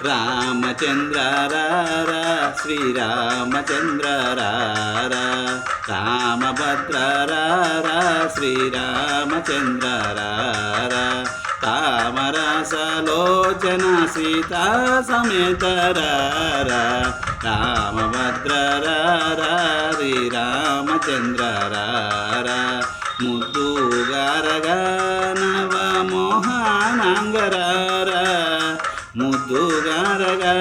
రామచంద్ర రారా శ్రీరామచంద్ర రారా రామభద్ర రారా శ్రీరామచంద్ర రారా తామరసలోచన సీతా సమేత రారా రామభద్ర రారా శ్రీరామచంద్ర రారా ముద్దుగారగా నవమోహనాంగరారా ముద్దుగారగా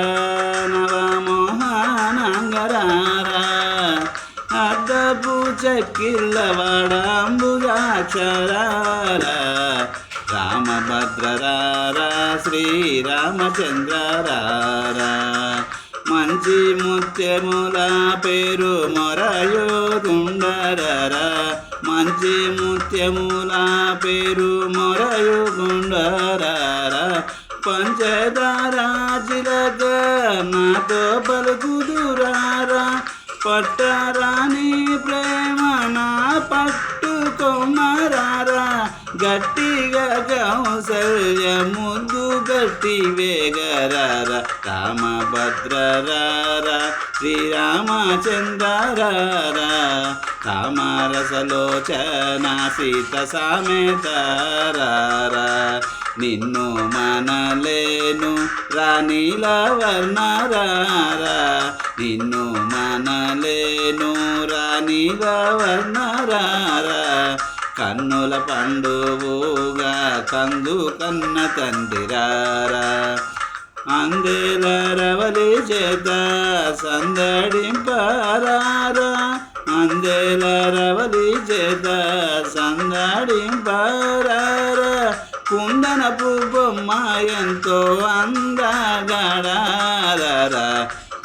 నవమోహనాంగరారా అద్దపు చక్కిళ్ళవాడాంబుజాక్షరారా రామభద్ర రారా శ్రీరామచంద్ర రారా మంచి ముత్యముల పేరు మొరయోగుండరరా మంచి ముత్యముల పేరు మొరయోగుండరరా పంచదారా చిలక నాతో పలుకుదురారా పట్టరాని ప్రేమ నా పట్టుకొమ్మరారా గట్టిగా కౌసల్య ముద్దు గట్టి వేగరారా రామభద్ర రారా శ్రీరామచంద్ర రారా రామరసలోచన సీత సమేత రారా నిన్ను మనలేను రాణిల వర్ణరారా నిన్ను మనలేను రాణిల వర్ణరారా కన్నుల పండువుగా కందు కన్న తండ్రిరారా అందెల రవలి చేత సందడింపరారా అందెల రవలి చేత సందడింపరారా కుందనపు బొమ్మ ఎంతో అందగడారా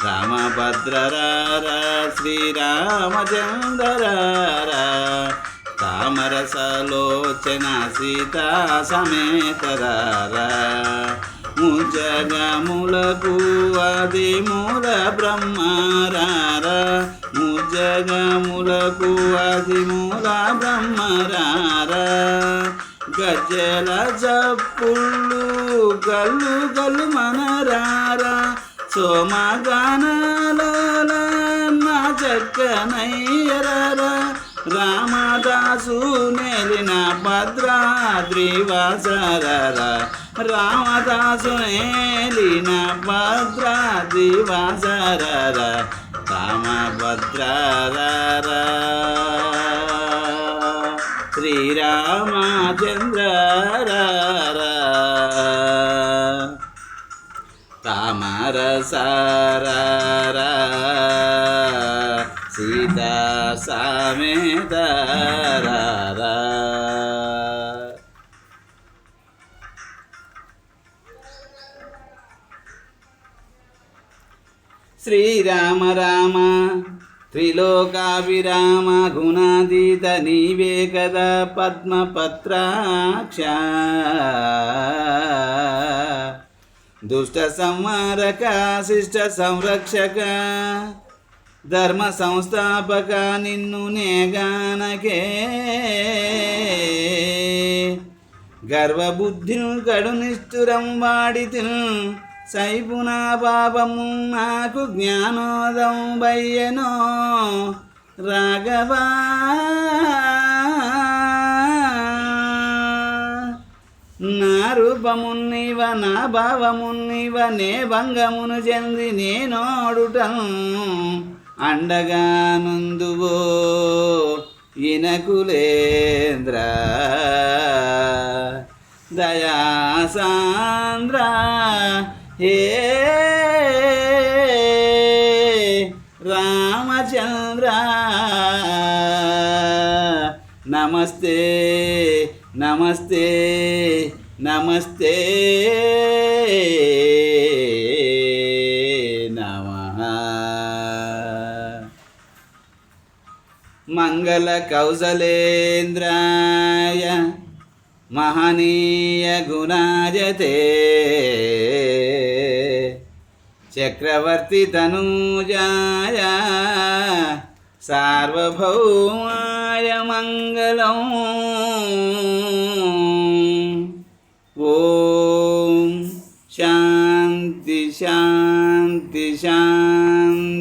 రామభద్ర రారా శ్రీరామచంద్ర రారా తామరసలోచన సీతా సమేత రారా ముజగములకు అది మూల బ్రహ్మరారా ముజగములకు అది మూల బ్రహ్మరారా గజ్జల జప్పుళ్ళు గల్లు గల్లు మనరారా సోమగానలోల నా చక్కనయ్యరారా రామదాసు నేలిన భద్రాద్రి వాసరారా రామదాసు నేలిన భద్రాద్రి వాసరారా రామభద్ర రారా శ్రీరామచంద్ర రారా తామరసారా సీతా సమేత రారా శ్రీరామ రామ త్రిలోకాభిరామ గుణాతీత నీవే కదా పద్మపత్రాక్ష దుష్ట సంహారక శిష్ట సంరక్షక ధర్మ సంస్థాపక నిన్ను నేగానకే గర్వబుద్ధిను కడు నిష్ఠురం వాడితిను సైపునా పాపము నాకు జ్ఞానోదం బయ్యనో రాఘవా నా రూపమున్నివ నా భావమున్నివ నే భంగమును చెంది నేనోడుటను అండగా నుందువో ఇనకులేంద్ర దయాసాంద్ర హే రామచంద్ర నమస్తే నమస్తే నమస్తే నమః మంగళ కౌసలేంద్రాయ మహనీయ గుణాజతే చక్రవర్తి తనూజాయ సార్వభౌమాయ మంగళం. ఓం శాంతి శాంతి శాంతి.